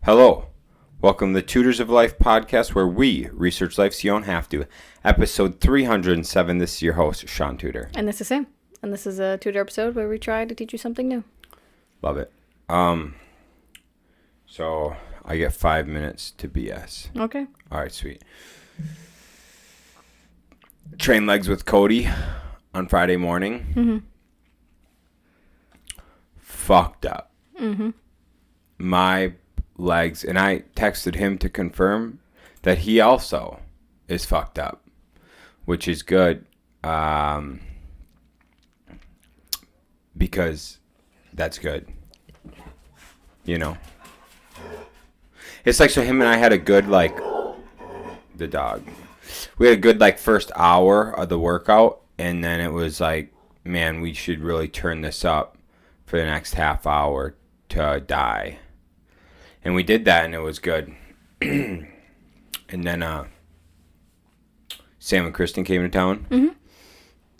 Hello. Welcome to the Tutors of Life podcast, where we research life so you don't have to. Episode 307. This is your host, Shaun Tutor. And this is Sam. And this is a Tutor episode where we try to teach you something new. Love it. So I get 5 minutes to BS. Okay. All right, sweet. Train legs with Cody on Friday morning. Mm-hmm. Fucked up. Mm-hmm. My legs, and I texted him to confirm that he also is fucked up, which is good, because that's good, you know. It's like, so him and I had a good, like, the dog, we had a good, like, first hour of the workout, and then it was like, man, we should really turn this up for the next half hour to die. And we did that, and it was good. And then Sam and Kristen came to town. Mm-hmm.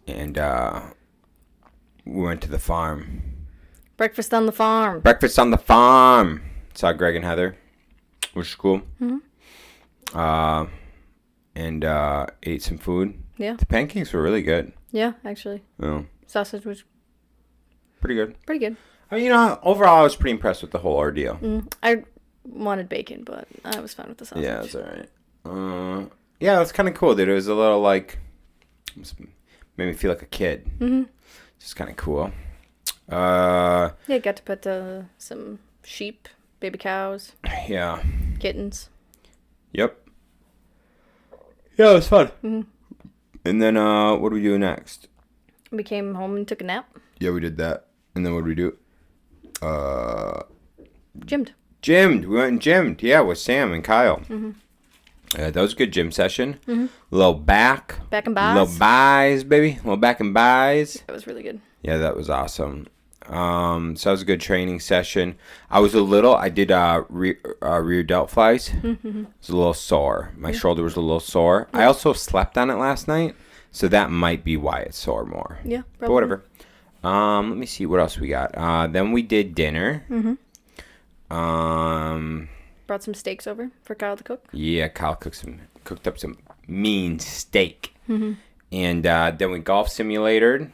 And we went to the farm. Breakfast on the farm. Breakfast on the farm. Saw Greg and Heather, which is cool. Mm-hmm. And ate some food. Yeah. The pancakes were really good. Yeah, actually. Oh, Sausage was pretty good. pretty good. I mean, overall, I was pretty impressed with the whole ordeal. I wanted bacon, but I was fine with the sausage. Yeah, that's all right. Yeah, it was kind of cool, dude. It was a little, like, made me feel like a kid. Mm-hmm. Just kind of cool. Yeah, got to put some sheep, baby cows, Yeah. kittens. Yep. Yeah, it was fun. Mm-hmm. And then, what do we do next? We came home and took a nap. Yeah, we did that. And then what did we do? Gymmed. Gymmed. We went and gymmed. Yeah, with Sam and Kyle. Mm-hmm. That was a good gym session. Mm-hmm. Little back. Back and buys. Little buys, baby. Little back and buys. It was really good. Yeah, that was awesome. So that was a good training session. I did rear delt flies. Mm-hmm. It was a little sore. My shoulder was a little sore. I also slept on it last night, so that might be why it's sore more. Yeah, probably. But whatever. Let me see what else we got. Then we did dinner. Mm-hmm. Brought some steaks over for Kyle to cook. Yeah, Kyle cooked up some mean steak. Mm-hmm. And then we golf simulated.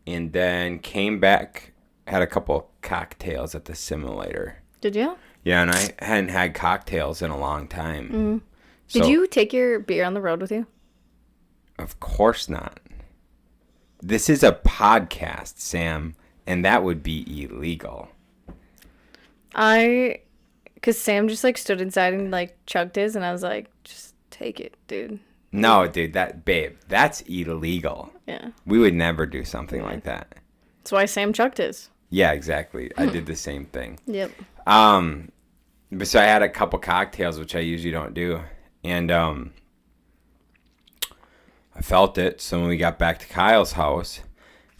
And then came back, had a couple cocktails at the simulator. Did you? Yeah, and I hadn't had cocktails in a long time. Mm-hmm. So, Did you take your beer on the road with you? Of course not. This is a podcast, Sam, and that would be illegal. Because Sam just, like, stood inside and, like, chugged his, and I was like, just take it, dude. No, dude, that's illegal. Yeah. We would never do something like that. That's why Sam chugged his. Yeah, exactly. I did the same thing. Yep. But so I had a couple cocktails, which I usually don't do. And I felt it. So when we got back to Kyle's house,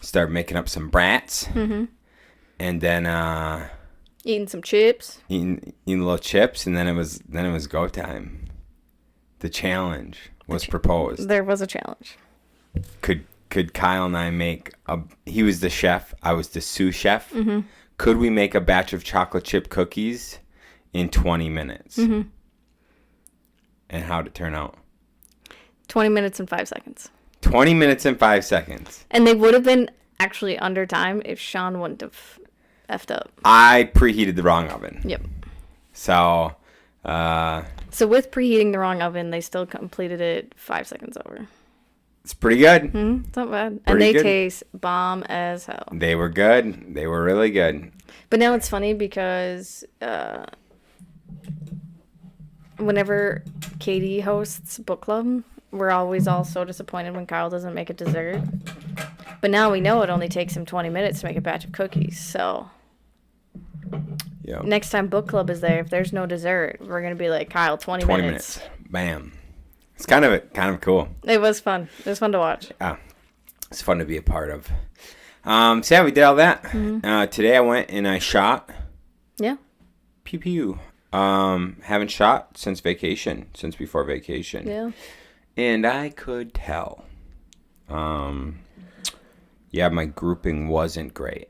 started making up some brats. Mm-hmm. And then Eating some chips. eating little chips, and then it was go time. The challenge was proposed. There was a challenge. Could Kyle and I make he was the chef, I was the sous chef. Mm-hmm. Could we make a batch of chocolate chip cookies in 20 minutes? Mm-hmm. And how'd it turn out? 20 minutes and 5 seconds. 20 minutes and 5 seconds. And they would have been actually under time if Shaun wouldn't have effed up. I preheated the wrong oven. Yep. So, So with preheating the wrong oven, they still completed it 5 seconds over. it's pretty good. Mm-hmm. It's not bad. Pretty and they good. taste bomb as hell. They were good. They were really good. But now it's funny because whenever Katie hosts book club, we're always all so disappointed when Kyle doesn't make a dessert. But now we know it only takes him 20 minutes to make a batch of cookies. So Yeah. next time book club is there, if there's no dessert, we're going to be like, Kyle, 20 minutes. Bam. It's kind of cool. It was fun. It was fun to watch. It's fun to be a part of. So yeah, we did all that. Mm-hmm. Today I went and I shot. Yeah. Pew pew. Haven't shot since before vacation. Yeah. And I could tell. Yeah, my grouping wasn't great.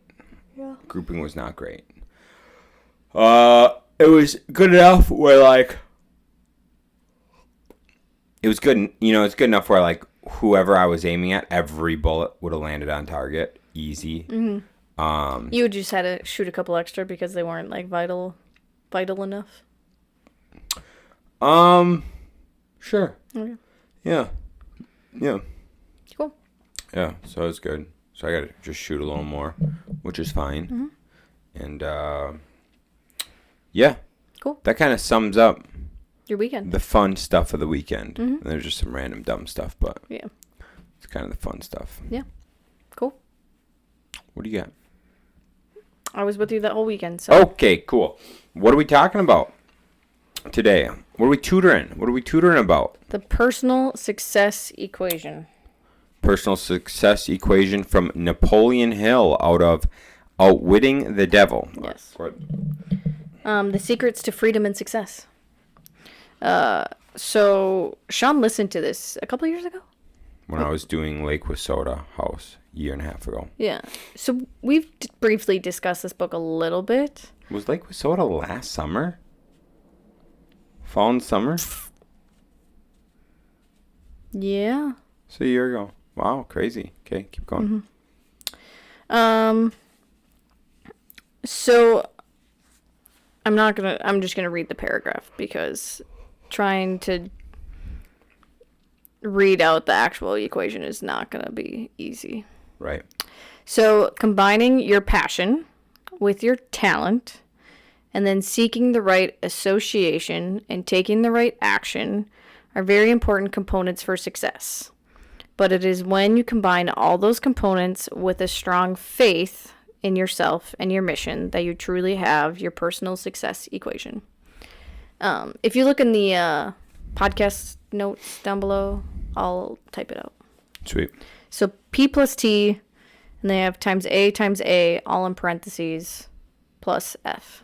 Yeah. Grouping was not great. it was good enough where like it was good. You know, it's good enough where like whoever I was aiming at, every bullet would have landed on target, easy. You just had to shoot a couple extra because they weren't like vital enough. Sure. Okay. Yeah. Cool. Yeah. So it's good. So I got to just shoot a little more, which is fine. And yeah. Cool. That kind of sums up Your weekend. the fun stuff of the weekend. And there's just some random dumb stuff, but Yeah. it's kind of the fun stuff. Yeah. Cool. What do you got? I was with you that whole weekend, so. Okay, cool. What are we talking about today? What are we tutoring? What are we tutoring about? The personal success equation. Personal success equation from Napoleon Hill out of Outwitting the Devil. Yes. The secrets to freedom and success. So Shaun listened to this a couple of years ago. When I was doing Lake Wissota House a year and a half ago. Yeah. So we've briefly discussed this book a little bit. Was Lake Wissota last summer? Fall and summer? Yeah. It's a year ago. Wow, crazy. Okay, keep going. So I'm just gonna read the paragraph because trying to read out the actual equation is not gonna be easy. Right. So combining your passion with your talent and then seeking the right association and taking the right action are very important components for success. But it is when you combine all those components with a strong faith in yourself and your mission that you truly have your personal success equation. If you look in the podcast notes down below, I'll type it out. Sweet. So P plus T, and they have times A, all in parentheses, plus F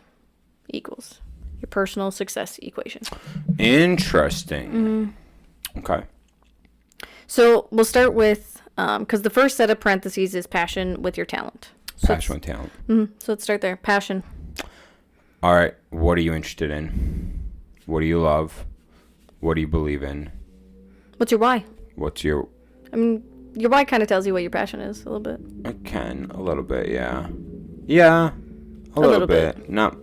equals your personal success equation. Interesting. Okay. So we'll start with, because the first set of parentheses is passion with your talent. So Passion and talent. So let's start there. Passion. All right. What are you interested in? What do you love? What do you believe in? What's your why? What's your... I mean, your why kind of tells you what your passion is a little bit. I can. A little bit, yeah. Yeah. A little bit. Not...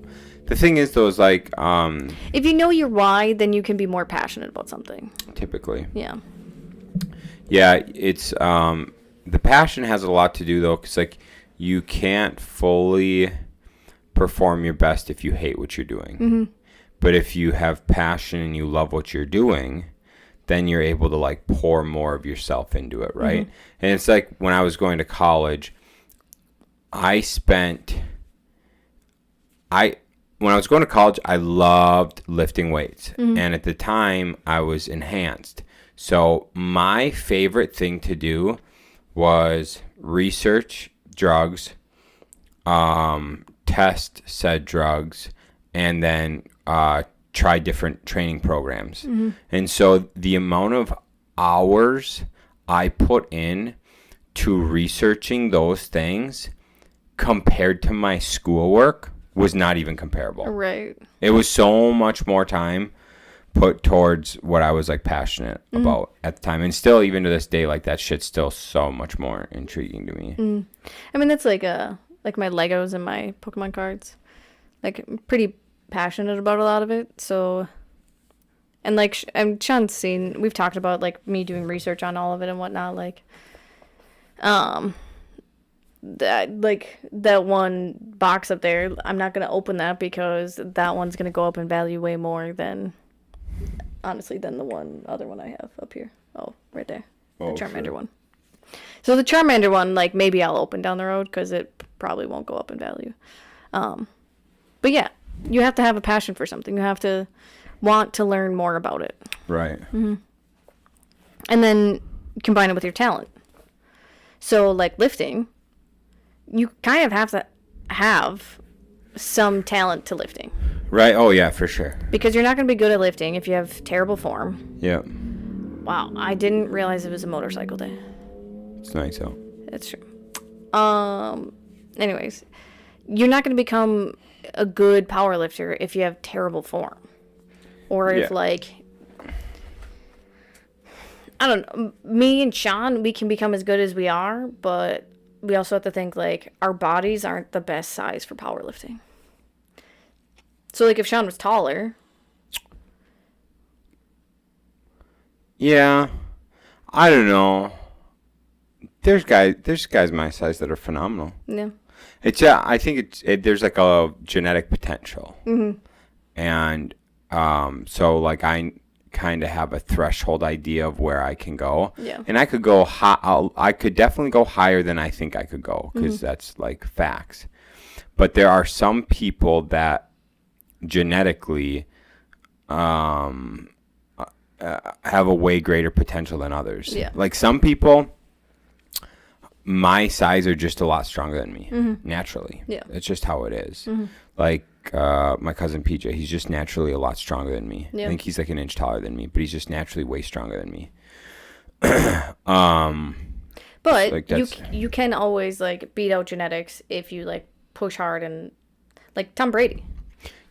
The thing is, though, is like... If you know your why, then you can be more passionate about something. Typically. Yeah. Yeah, it's... The passion has a lot to do, though, because, like, you can't fully perform your best if you hate what you're doing. But if you have passion and you love what you're doing, then you're able to like pour more of yourself into it, right? And it's like when I was going to college, when I was going to college, I loved lifting weights. And at the time, I was enhanced. So my favorite thing to do was research drugs, test said drugs, and then try different training programs. And so the amount of hours I put in to researching those things compared to my schoolwork was not even comparable. Right. It was so much more time put towards what I was like passionate about at the time. And still, even to this day, like that shit's still so much more intriguing to me. I mean, that's like my Legos and my Pokemon cards. Like, I'm pretty passionate about a lot of it. So, and like, Sean's seen, we've talked about like me doing research on all of it and whatnot. Like, that one box up there, I'm not going to open that because that one's going to go up in value way more than the other one I have up here. Oh, right there. The Charmander one. So the Charmander one, like, maybe I'll open down the road because it probably won't go up in value. But yeah, you have to have a passion for something. You have to want to learn more about it. Right. And then combine it with your talent. So, like lifting, you kind of have to have some talent to lifting. Right. Oh, yeah, for sure. Because you're not going to be good at lifting if you have terrible form. Yeah. Wow, I didn't realize it was a motorcycle day. It's nice, though. That's true. Anyways, you're not going to become a good power lifter if you have terrible form. Or if, Yeah. like, I don't know, me and Shaun, we can become as good as we are, but we also have to think, like, our bodies aren't the best size for powerlifting. So, like, if Shaun was taller, Yeah. I don't know. There's guys my size that are phenomenal. yeah. I think there's like a genetic potential. Mm-hmm. And so like I kind of have a threshold idea of where I can go. Yeah. And I could go I could definitely go higher than I think I could go, because that's like facts. But there are some people that genetically have a way greater potential than others. Yeah. Like some people my size are just a lot stronger than me naturally. Yeah. It's just how it is. Like my cousin PJ, he's just naturally a lot stronger than me. Yeah. I think he's like an inch taller than me, but he's just naturally way stronger than me. But like you can always, like, beat out genetics if you, like, push hard and, like, Tom Brady.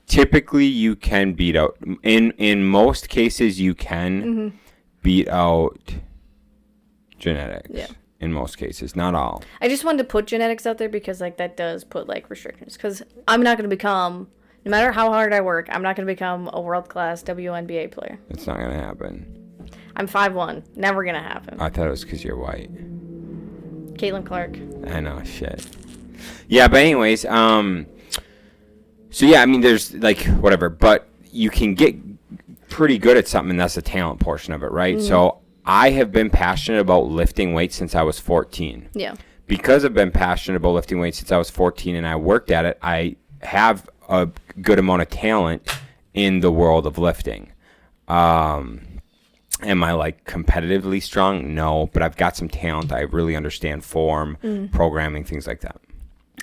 Typically you can beat out in most cases you can beat out genetics. Yeah. In most cases, not all. I just wanted to put genetics out there because, like, that does put, like, restrictions. Because I'm not going to become, no matter how hard I work, I'm not going to become a world-class WNBA player. It's not gonna happen. I'm 5'1". Never going to happen. I thought it was because you're white. Caitlin Clark. I know, shit. Yeah, but anyways, so yeah, I mean, there's like whatever, but you can get pretty good at something, and that's the talent portion of it, right? So I have been passionate about lifting weights since I was 14. Yeah. Because I've been passionate about lifting weights since I was 14 and I worked at it, I have a good amount of talent in the world of lifting. Am I like competitively strong? No, but I've got some talent. I really understand form, programming, things like that.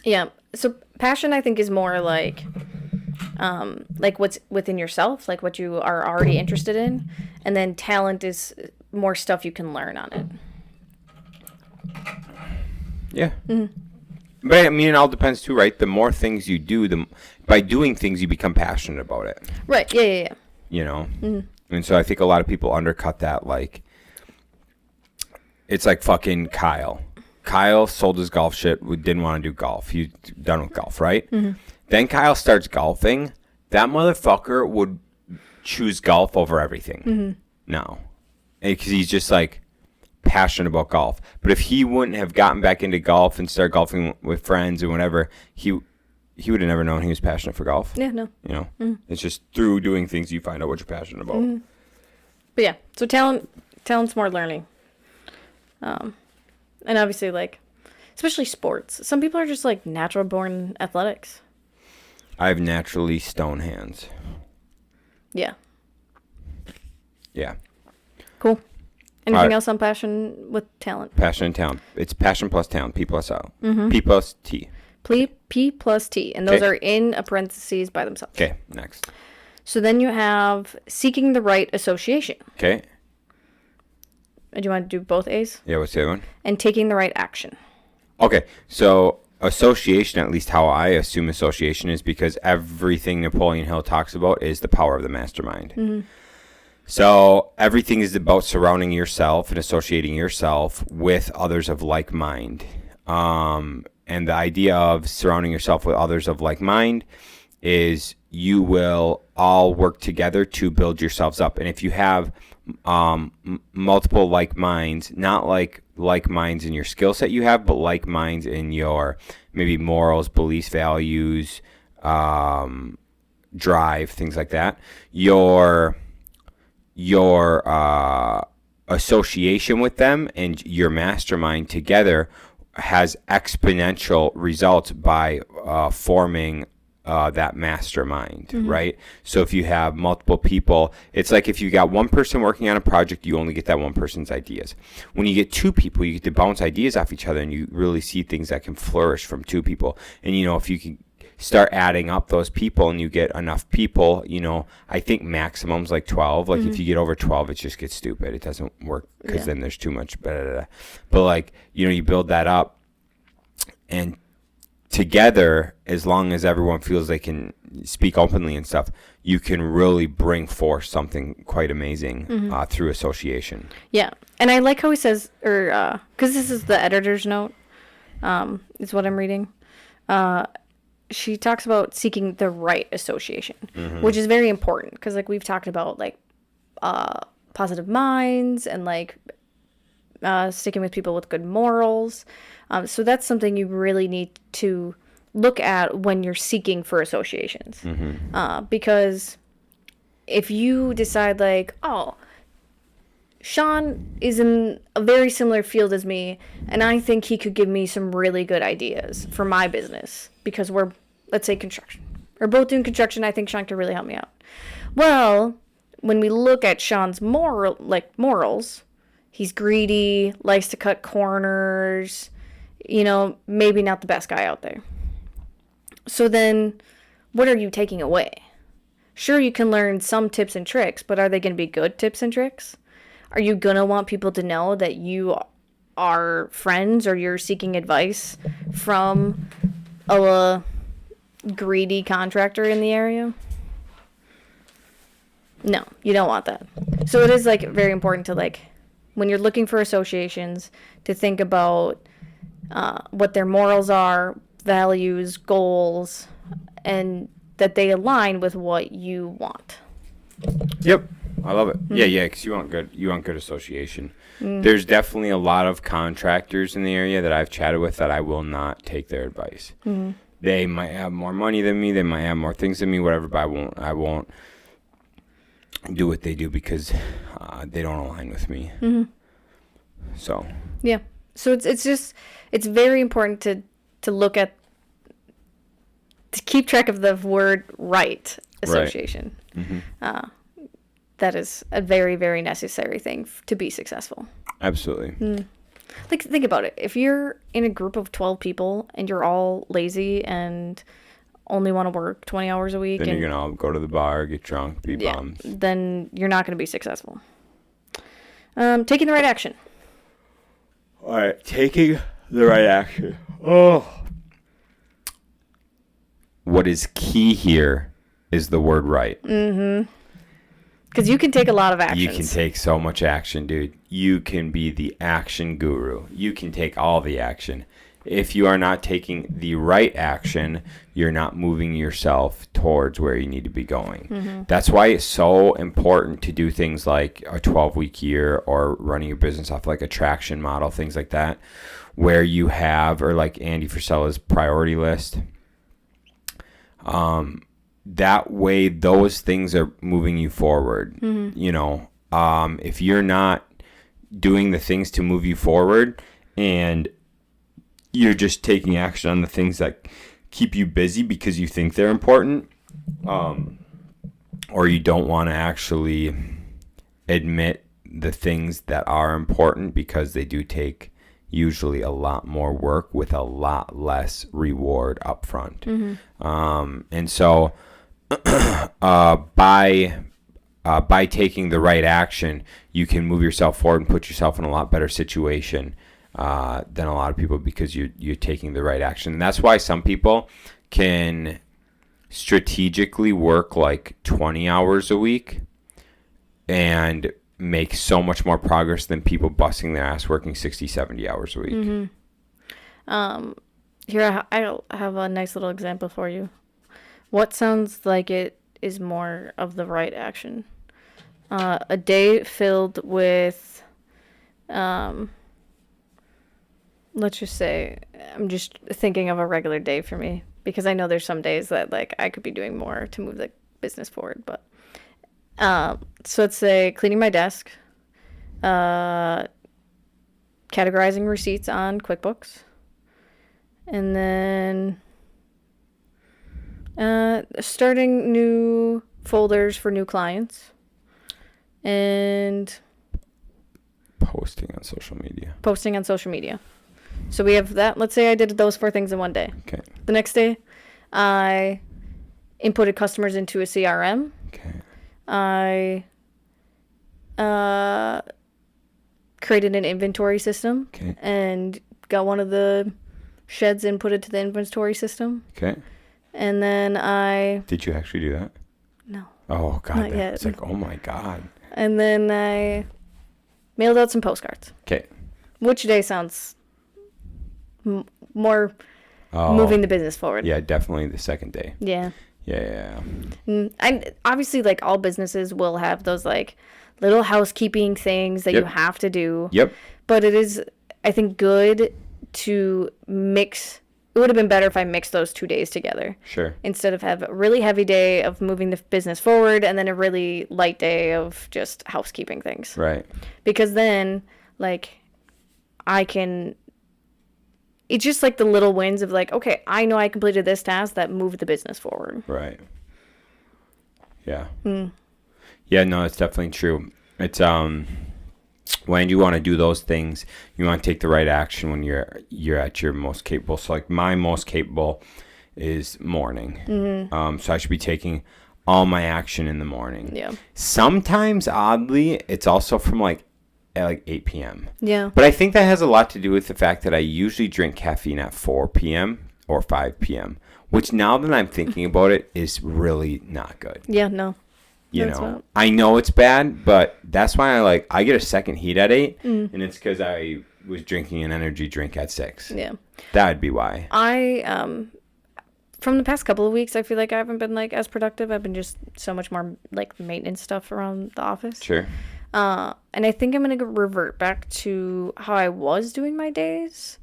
Yeah. So passion, I think, is more like what's within yourself, like what you are already interested in. And then talent is more stuff you can learn on it. Yeah. But I mean, it all depends too, right? The more things you do, by doing things, you become passionate about it. Right. Yeah. You know? And so I think a lot of people undercut that. Like, it's like fucking Kyle. Kyle sold his golf shit, didn't want to do golf. He's done with golf, right? Then Kyle starts golfing. That motherfucker would choose golf over everything now. Because he's just like passionate about golf. But if he wouldn't have gotten back into golf and started golfing with friends and whatever, he would have never known he was passionate for golf. Yeah, no. You know? It's just through doing things you find out what you're passionate about. But yeah, so talent's more learning. And obviously, like, especially sports. Some people are just, like, natural born athletics. I have naturally stone hands. Yeah. Yeah. Cool. Anything right. else on passion with talent? Passion and talent. It's passion plus talent. P plus L. P plus T. P plus T. And those Okay. are in a parentheses by themselves. Okay, next. So then you have seeking the right association. Okay. Do you want to do both A's? Yeah, what's the other one? And taking the right action. Okay, so association, at least how I assume association is, because everything Napoleon Hill talks about is the power of the mastermind. So everything is about surrounding yourself and associating yourself with others of like mind. And the idea of surrounding yourself with others of like mind is you will all work together to build yourselves up. And if you have multiple like minds, not like minds in your skill set you have, but like minds in your maybe morals, beliefs, values, drive, things like that, your association with them and your mastermind together has exponential results by forming that mastermind, right? So if you have multiple people, it's like if you got one person working on a project, you only get that one person's ideas. When you get two people, you get to bounce ideas off each other, and you really see things that can flourish from two people. And, you know, if you can start adding up those people and you get enough people, you know, I think maximum's like 12. Like if you get over 12, it just gets stupid. It doesn't work because then there's too much. But like, you know, you build that up, and together, as long as everyone feels they can speak openly and stuff, you can really bring forth something quite amazing through association. Yeah. And I like how he says, or because this is the editor's note, is what I'm reading. She talks about seeking the right association, which is very important because, like, we've talked about, like, positive minds and, like, sticking with people with good morals. So that's something you really need to look at when you're seeking for associations. Because if you decide, like, oh, Shaun is in a very similar field as me, and I think he could give me some really good ideas for my business because we're, let's say, construction. We're both doing construction. I think Shaun could really help me out. Well, when we look at Shaun's morals, he's greedy, likes to cut corners, maybe not the best guy out there. So then, what are you taking away? Sure, you can learn some tips and tricks, but are they going to be good tips and tricks? Are you going to want people to know that you are friends or you're seeking advice from a greedy contractor in the area? No, you don't want that. So it is, like, very important to, like, when you're looking for associations, to think about what their morals are, values, goals, and that they align with what you want. Yep. I love it. Yeah, because you want good association. There's definitely a lot of contractors in the area that I've chatted with that I will not take their advice. They might have more money than me, they might have more things than me, whatever, but I won't do what they do because they don't align with me. So yeah, so it's very important to look at, to keep track of the word right association. That is a very, very necessary thing to be successful. Absolutely. Like, think about it. If you're in a group of 12 people and you're all lazy and only want to work 20 hours a week, then you're going to all go to the bar, get drunk, be bums. Then you're not going to be successful. Taking the right action. All right, taking the right action. Oh. What is key here is the word right. Because you can take a lot of actions. You can take so much action, dude. You can be the action guru. You can take all the action. If you are not taking the right action, you're not moving yourself towards where you need to be going. That's why it's so important to do things like a 12-week year or running your business off like a traction model, things like that, where you have, or like Andy Frisella's priority list. That way those things are moving you forward. If you're not doing the things to move you forward and you're just taking action on the things that keep you busy because you think they're important, or you don't want to actually admit the things that are important because they do take usually a lot more work with a lot less reward up front. And so by taking the right action, you can move yourself forward and put yourself in a lot better situation than a lot of people because you're taking the right action. And that's why some people can strategically work like 20 hours a week and make so much more progress than people busting their ass working 60, 70 hours a week. Here, I have a nice little example for you. What sounds like it is more of the right action? A day filled with, let's just say, I'm just thinking of a regular day for me because I know there's some days that, like, I could be doing more to move the business forward. But so let's say cleaning my desk, categorizing receipts on QuickBooks, and then starting new folders for new clients, and posting on social media. So we have that. Let's say I did those 4 things in one day. Okay. The next day, I inputted customers into a CRM. Okay. I created an inventory system. Okay. And got one of the sheds inputted to the inventory system. Okay. And then I... Did you actually do that? No. Oh, God. Not yet. It's like, oh, my God. And then I mailed out some postcards. Okay. Which day sounds more moving the business forward? Yeah, definitely the second day. Yeah. Yeah. And obviously, like, all businesses will have those, like, little housekeeping things that you have to do. Yep. But it is, I think, good to mix. It would have been better if I mixed those 2 days together. Sure. Instead of have a really heavy day of moving the business forward and then a really light day of just housekeeping things. Right. Because then, like, I can... It's just like the little wins of like, okay, I know I completed this task that moved the business forward. Right. Yeah. Yeah, no, it's definitely true. It's when you want to do those things, you want to take the right action when you're at your most capable. So like my most capable is morning. So I should be taking all my action in the morning. Yeah. Sometimes oddly, it's also from like at like 8 p.m. Yeah. But I think that has a lot to do with the fact that I usually drink caffeine at 4 p.m. or 5 p.m., which now that I'm thinking about it is really not good. Yeah, no. You know, I know it's bad, but that's why I get a second heat at 8, and it's because I was drinking an energy drink at 6. Yeah. That would be why. From the past couple of weeks, I feel like I haven't been like as productive. I've been just so much more like maintenance stuff around the office. Sure. And I think I'm going to revert back to how I was doing my days,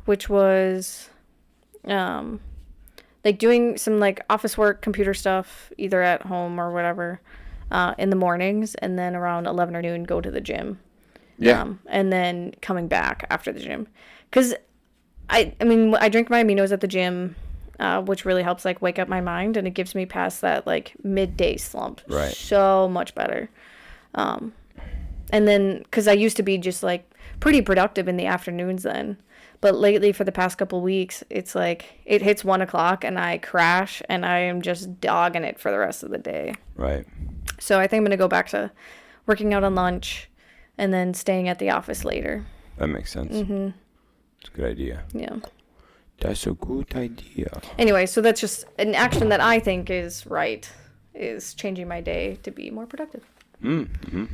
which was like doing some like office work, computer stuff, either at home or whatever, in the mornings, and then around 11 or noon, go to the gym. Yeah. And then coming back after the gym. Because, I mean, I drink my aminos at the gym, which really helps like wake up my mind, and it gives me past that like midday slump. Right. So much better. And then, because I used to be just, like, pretty productive in the afternoons then. But lately, for the past couple weeks, it's like, it hits 1 o'clock and I crash and I am just dogging it for the rest of the day. Right. So I think I'm going to go back to working out on lunch and then staying at the office later. That makes sense. Mm-hmm. It's a good idea. Yeah. That's a good idea. Anyway, so that's just an action that I think is right, is changing my day to be more productive. Mm-hmm.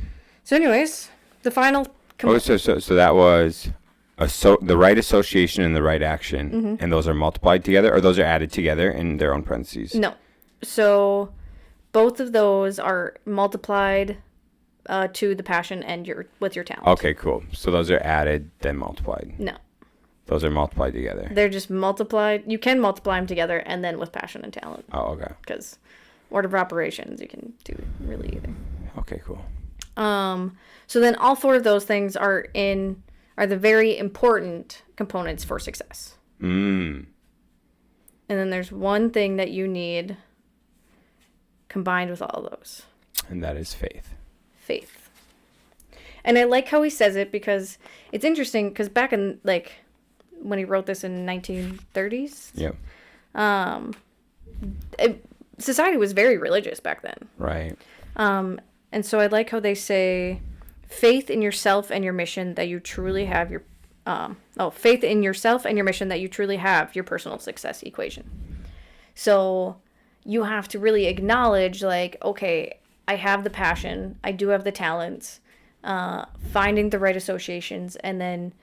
So anyways, the final... So that was the right association and the right action, and those are multiplied together, or those are added together in their own parentheses? No. So both of those are multiplied to the passion and with your talent. Okay, cool. So those are added, then multiplied. No. Those are multiplied together. They're just multiplied. You can multiply them together and then with passion and talent. Oh, okay. Because order of operations, you can do really either. Okay, cool. So then all 4 of those things are the very important components for success. And then there's one thing that you need combined with all of those. And that is faith. Faith. And I like how he says it because it's interesting because back in like when he wrote this in 1930s. Yep. Society was very religious back then. Right. And so I like how they say faith in yourself and your mission that you truly have your faith in yourself and your mission that you truly have your personal success equation. So you have to really acknowledge like, okay, I have the passion, I do have the talents, finding the right associations and then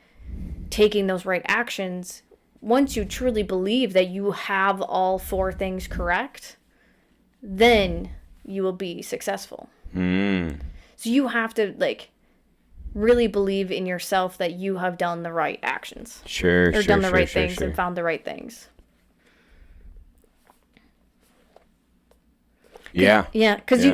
taking those right actions. Once you truly believe that you have all 4 things correct, then you will be successful. So you have to like really believe in yourself that you have done the right actions. Sure. Or done the right things and found the right things. Yeah. Yeah, because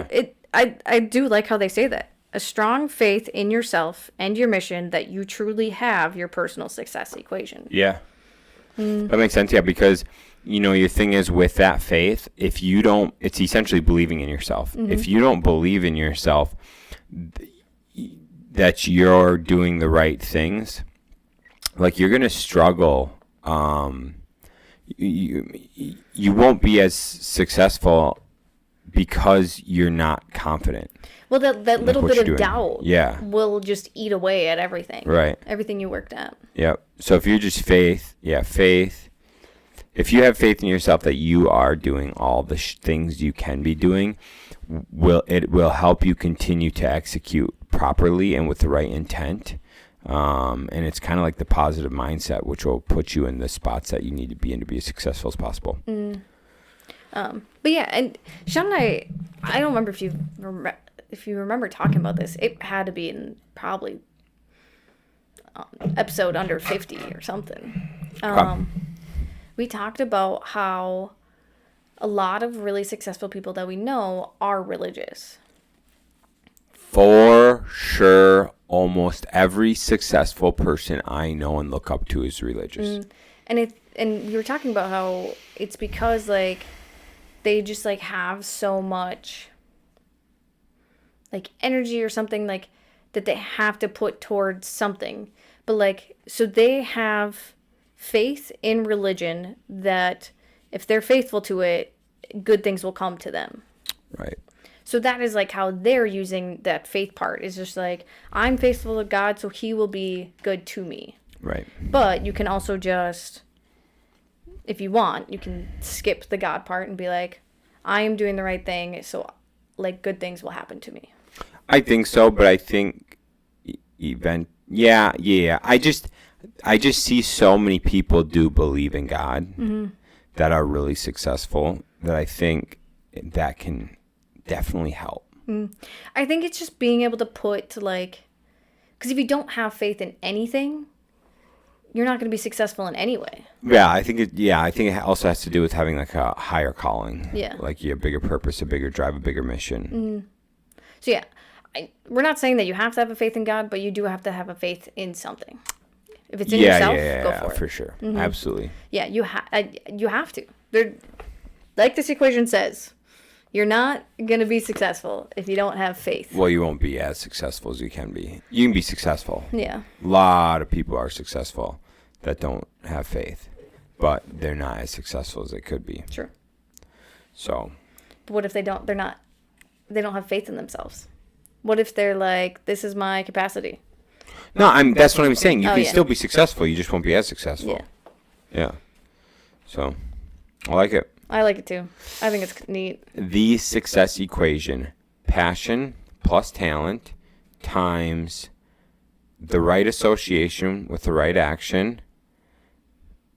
I do like how they say that. A strong faith in yourself and your mission that you truly have your personal success equation. Yeah. That makes sense, yeah, because, you know, your thing is with that faith, if you don't, it's essentially believing in yourself. If you don't believe in yourself, that you're doing the right things, like you're going to struggle. You won't be as successful because you're not confident. Well, that little what bit you're of doing. doubt Yeah. will just eat away at everything. Right. Everything you worked at. Yep. So if you're just faith. If you have faith in yourself that you are doing all the things you can be doing, it will help you continue to execute properly and with the right intent. And it's kind of like the positive mindset, which will put you in the spots that you need to be in to be as successful as possible. But yeah, and Sean and I don't remember if you remember talking about this. It had to be in probably episode under 50 or something. We talked about how a lot of really successful people that we know are religious. For sure, almost every successful person I know and look up to is religious. And we were talking about how it's because like they just like have so much like energy or something like that they have to put towards something. But like, so they have faith in religion that if they're faithful to it, good things will come to them. Right. So that is like how they're using that faith part. Is just like, I'm faithful to God, so he will be good to me. Right. But you can also just, if you want, you can skip the God part and be like, I am doing the right thing, so like good things will happen to me. I think so, but I think yeah. I just see so many people do believe in God that are really successful that I think that can definitely help. I think it's just being able to put like, because if you don't have faith in anything, you're not going to be successful in any way. Yeah, I think it also has to do with having like a higher calling. Yeah. Like a bigger purpose, a bigger drive, a bigger mission. So yeah, we're not saying that you have to have a faith in God, but you do have to have a faith in something. If it's in yourself, go for it. For sure. Absolutely. Yeah, you have to. They're, like this equation says, you're not going to be successful if you don't have faith. Well, you won't be as successful as you can be. You can be successful. Yeah. A lot of people are successful that don't have faith, but they're not as successful as they could be. Sure. So. But what if they don't have faith in themselves? What if they're like, this is my capacity? No, that's what I'm saying. You can yeah. still be successful. You just won't be as successful. Yeah. So, I like it. I like it too. I think it's neat. The success equation: passion plus talent times the right association with the right action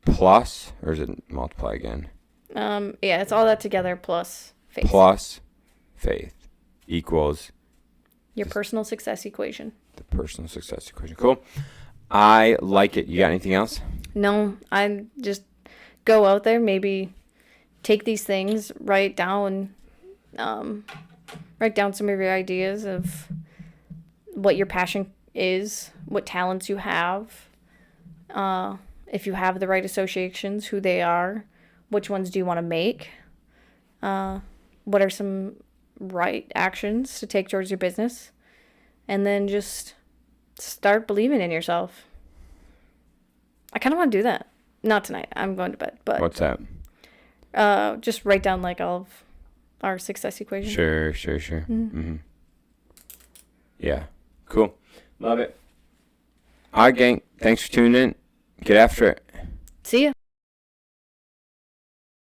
plus, or is it multiply again? Yeah, it's all that together plus faith. Plus faith equals your personal success equation. The personal success equation. Cool. I like it. You got anything else? No, I just go out there, maybe take these things, write down some of your ideas of what your passion is, what talents you have, if you have the right associations, who they are, which ones do you want to make, what are some right actions to take towards your business, and then just start believing in yourself. I kind of want to do that. Not tonight. I'm going to bed. But what's that? Just write down like all of our success equations. Sure. Mm-hmm. Yeah. Cool. Love it. All right, gang. Thanks for tuning in. Get after it. See ya.